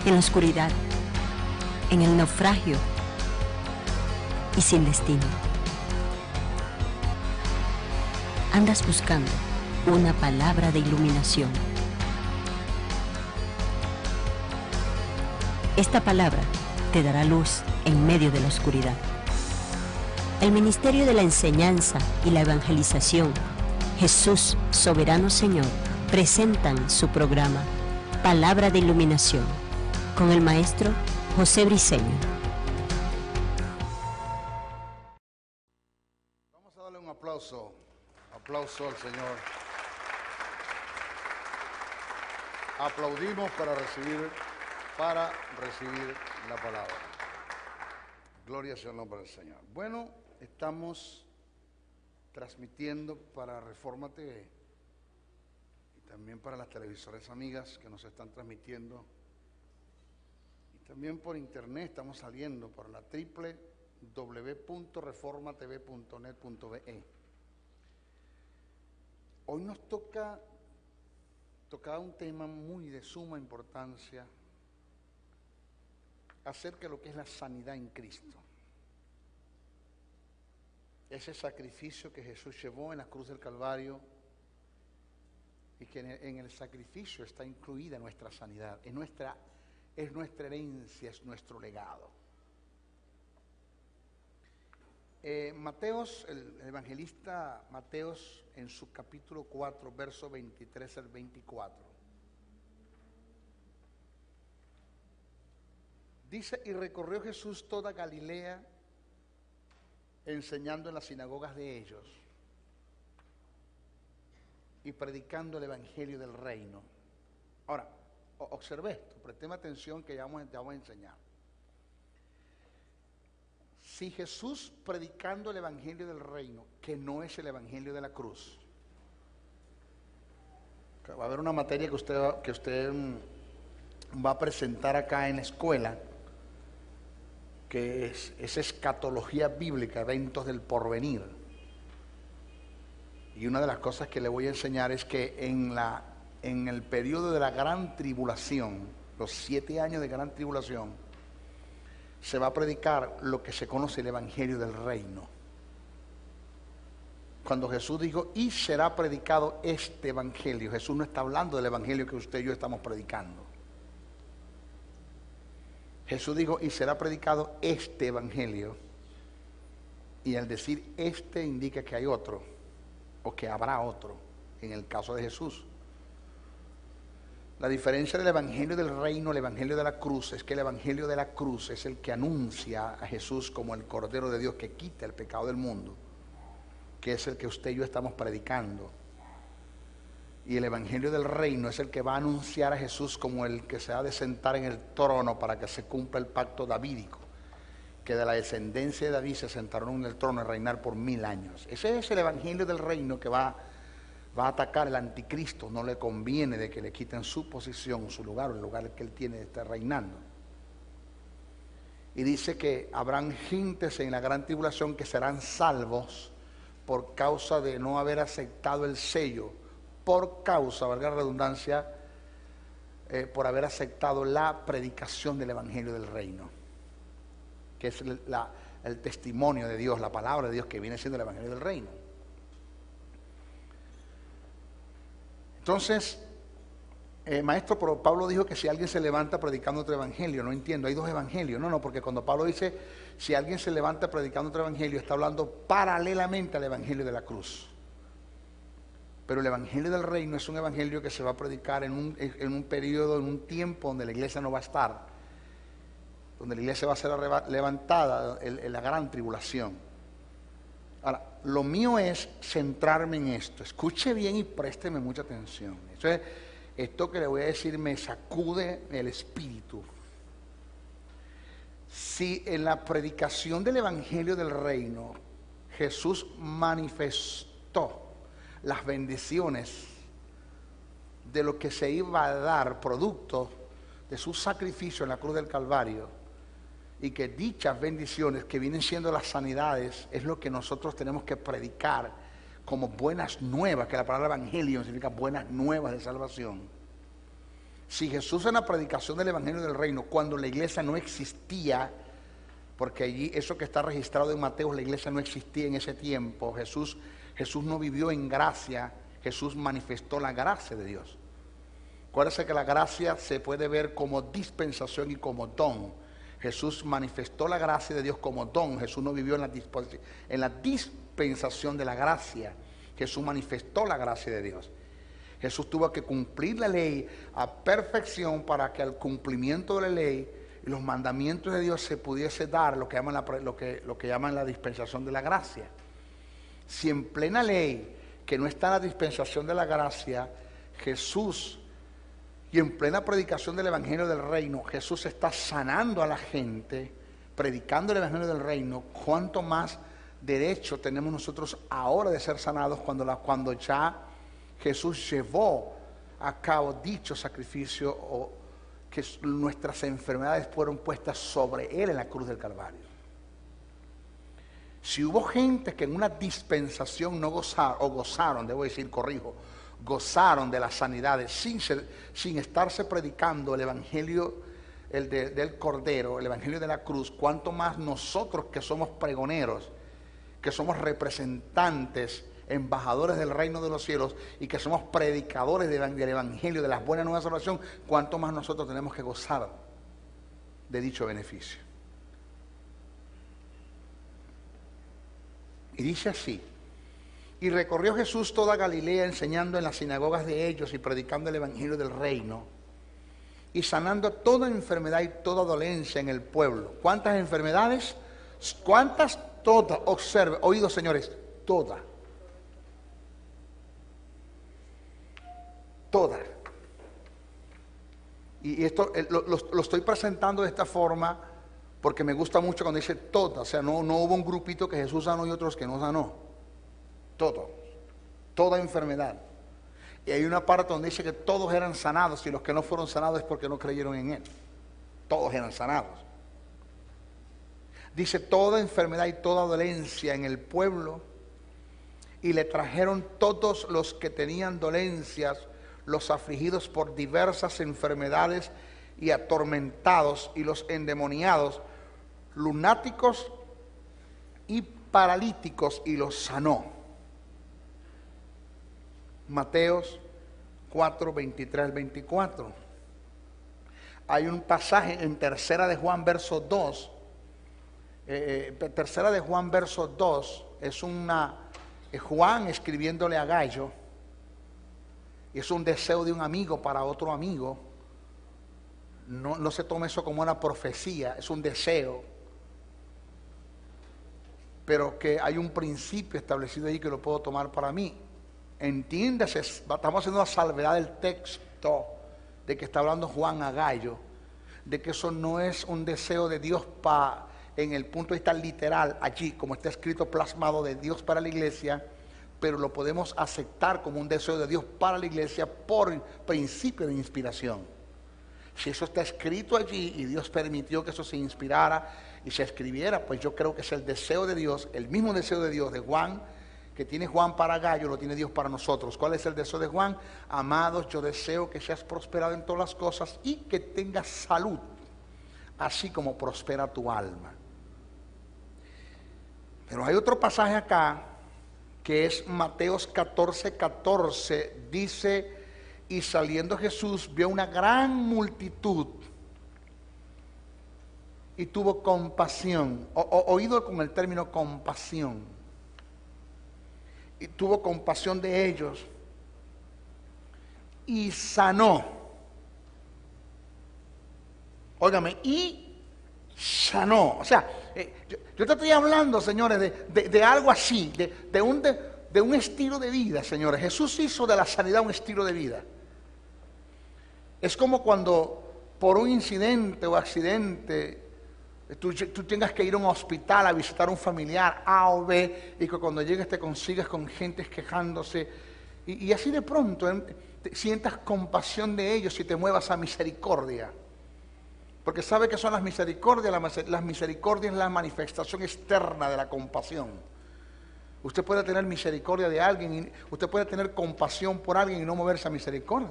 en la oscuridad, en el naufragio y sin destino. Andas buscando una palabra de iluminación. Esta palabra te dará luz en medio de la oscuridad. El Ministerio de la Enseñanza y la Evangelización, Jesús Soberano Señor, presentan su programa Palabra de Iluminación con el maestro José Briceño. Vamos a darle un aplauso al Señor. Aplaudimos para recibir la palabra. Gloria sea el nombre del Señor. Bueno, estamos transmitiendo para Reforma TV y también para las televisoras amigas que nos están transmitiendo, y también por internet estamos saliendo por la www.reformatv.net.be. Hoy nos toca un tema muy de suma importancia acerca de lo que es la sanidad en Cristo. Ese sacrificio que Jesús llevó en la cruz del Calvario, y que en el sacrificio está incluida nuestra sanidad, es nuestra herencia, es nuestro legado. Mateos, el evangelista Mateos, en su capítulo 4, verso 23 al 24, dice: y recorrió Jesús toda Galilea, enseñando en las sinagogas de ellos y predicando el evangelio del reino. Ahora, observe esto, presteme atención que ya vamos a enseñar. Si Jesús predicando el evangelio del reino, que no es el evangelio de la cruz, va a haber una materia que usted va a presentar acá en la escuela, que es escatología bíblica, eventos del porvenir. Y una de las cosas que le voy a enseñar es que en el periodo de la gran tribulación, los 7 años de gran tribulación, se va a predicar lo que se conoce el evangelio del reino. Cuando Jesús dijo: y será predicado este evangelio, Jesús no está hablando del evangelio que usted y yo estamos predicando. Jesús dijo: y será predicado este evangelio, y al decir este indica que hay otro, o que habrá otro, en el caso de Jesús. La diferencia del evangelio del reino al evangelio de la cruz es que el evangelio de la cruz es el que anuncia a Jesús como el Cordero de Dios que quita el pecado del mundo, que es el que usted y yo estamos predicando. Y el evangelio del reino es el que va a anunciar a Jesús como el que se ha de sentar en el trono para que se cumpla el pacto davídico, que de la descendencia de David se sentaron en el trono a reinar por 1000 años. Ese es el evangelio del reino que va a atacar el anticristo. No le conviene de que le quiten su posición, su lugar, el lugar que él tiene de estar reinando. Y dice que habrán gentes en la gran tribulación que serán salvos por causa de no haber aceptado el sello, por causa, valga la redundancia, por haber aceptado la predicación del evangelio del reino, que es el testimonio de Dios, la palabra de Dios, que viene siendo el evangelio del reino. Entonces, maestro, pero Pablo dijo que si alguien se levanta predicando otro evangelio, no entiendo, hay 2 evangelios. No, porque cuando Pablo dice si alguien se levanta predicando otro evangelio, está hablando paralelamente al evangelio de la cruz. Pero el evangelio del reino es un evangelio que se va a predicar en un periodo, en un tiempo donde la iglesia no va a estar, donde la iglesia va a ser levantada en la gran tribulación. Ahora, lo mío es centrarme en esto. Escuche bien y présteme mucha atención. Esto que le voy a decir me sacude el espíritu. Si en la predicación del evangelio del reino Jesús manifestó las bendiciones de lo que se iba a dar producto de su sacrificio en la cruz del Calvario, y que dichas bendiciones que vienen siendo las sanidades es lo que nosotros tenemos que predicar como buenas nuevas, que la palabra evangelio significa buenas nuevas de salvación. Si Jesús en la predicación del Evangelio del Reino, cuando la iglesia no existía, porque allí eso que está registrado en Mateo, la iglesia no existía en ese tiempo, Jesús no vivió en gracia, Jesús manifestó la gracia de Dios. Acuérdense que la gracia se puede ver como dispensación y como don. Jesús manifestó la gracia de Dios como don. Jesús no vivió en la dispensación de la gracia. Jesús manifestó la gracia de Dios. Jesús tuvo que cumplir la ley a perfección para que al cumplimiento de la ley y los mandamientos de Dios se pudiese dar lo que llaman la dispensación de la gracia. Si en plena ley, que no está en la dispensación de la gracia, Jesús, y en plena predicación del Evangelio del Reino, Jesús está sanando a la gente, predicando el Evangelio del Reino, ¿cuánto más derecho tenemos nosotros ahora de ser sanados cuando ya Jesús llevó a cabo dicho sacrificio, o que nuestras enfermedades fueron puestas sobre Él en la cruz del Calvario? Si hubo gente que en una dispensación no gozaron de las sanidades sin estarse predicando el Evangelio del Cordero, el Evangelio de la cruz, cuánto más nosotros que somos pregoneros, que somos representantes, embajadores del reino de los cielos y que somos predicadores del Evangelio, de las buenas nuevas de salvación, cuánto más nosotros tenemos que gozar de dicho beneficio. Y dice así: y recorrió Jesús toda Galilea, enseñando en las sinagogas de ellos y predicando el Evangelio del reino y sanando toda enfermedad y toda dolencia en el pueblo. ¿Cuántas enfermedades? ¿Cuántas? Todas. Observe, oídos señores, todas. Todas. Y esto lo estoy presentando de esta forma porque me gusta mucho cuando dice todas. O sea, no hubo un grupito que Jesús sanó y otros que no sanó. Todo. Toda enfermedad. Y hay una parte donde dice que todos eran sanados, y los que no fueron sanados es porque no creyeron en Él. Todos eran sanados. Dice toda enfermedad y toda dolencia en el pueblo, y le trajeron todos los que tenían dolencias, los afligidos por diversas enfermedades y atormentados, y los endemoniados, lunáticos y paralíticos, y los sanó. Mateos 4, 23 al 24. Hay un pasaje en Tercera de Juan verso 2. Tercera de Juan verso 2 es Juan escribiéndole a Gallo. Y es un deseo de un amigo para otro amigo. No se tome eso como una profecía, es un deseo. Pero que hay un principio establecido ahí que lo puedo tomar para mí. Entiéndase, estamos haciendo la salvedad del texto de que está hablando Juan a Gallo, de que eso no es un deseo de Dios en el punto de vista literal, allí como está escrito plasmado de Dios para la iglesia, pero lo podemos aceptar como un deseo de Dios para la iglesia por principio de inspiración. Si eso está escrito allí y Dios permitió que eso se inspirara y se escribiera, pues yo creo que es el deseo de Dios, el mismo deseo de Dios de Juan, que tiene Juan para Gallo, lo tiene Dios para nosotros. ¿Cuál es el deseo de Juan? Amados, yo deseo que seas prosperado en todas las cosas y que tengas salud, así como prospera tu alma. Pero hay otro pasaje acá, que es Mateos 14, 14, dice: y saliendo Jesús vio una gran multitud y tuvo compasión, oído con el término compasión, y tuvo compasión de ellos y sanó. Óigame, y sanó. O sea, yo te estoy hablando, señores, de algo así, de un estilo de vida, señores. Jesús hizo de la sanidad un estilo de vida. Es como cuando por un incidente o accidente tú tengas que ir a un hospital a visitar a un familiar A o B, y que cuando llegues te consigas con gente quejándose, y así de pronto sientas compasión de ellos y te muevas a misericordia. Porque sabe que son las misericordias. Las misericordias es la manifestación externa de la compasión. Usted puede tener misericordia de alguien, usted puede tener compasión por alguien y no moverse a misericordia.